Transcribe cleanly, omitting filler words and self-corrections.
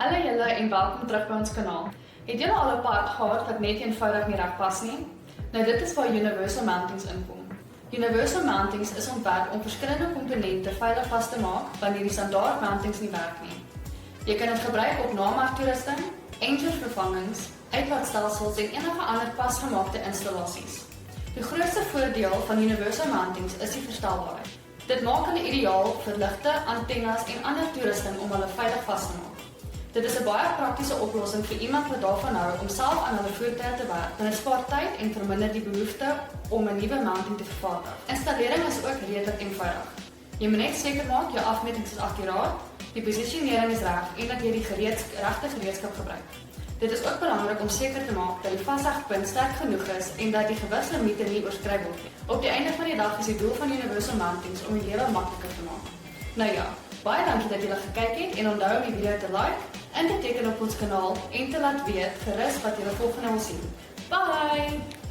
Hallo julle en welkom terug by ons kanaal. Het julle al 'n part gehad wat net eenvoudig nie reg pas nie? Nou dit is waar Universal Mountings inkom. Universal Mountings is ontwerp om verskillende komponente veilig vas te maak wanneer die standaard mountings nie werk nie. Jy kan dit gebruik op namaaktoerusting, eindvervangings, uitlaatstelsels en enige ander pasgemaakte installasies. Die grootste voordeel van Universal Mountings is die verstelbaarheid. Dit maak hulle ideaal vir ligte, antennes en ander toerusting om hulle veilig vas te maak. Dit is 'n baie praktiese oplossing vir iemand wat daarvan hou om self aan hulle voertuie te werk, want dit spaar tyd en verminder die behoefte om 'n nuwe mounting te vervaardig. Installering is ook redelik eenvoudig. Jy moet net seker maak jou afmetings is akkuraat, die posisionering is reg en dat jy die regte gereedskap gebruik. Dit is ook belangrik om seker te maak dat die vashegpunt sterk genoeg is en dat die gewigslimiete nie oorskry word nie. Op die einde van die dag is die doel van Universal Mountings om die lewe makliker te maak. Nou ja, baie dankie dat julle gekyk het en onthou om die video te like, in te teken op ons kanaal en te laat weet gerus wat julle volgende wil sien. Bye!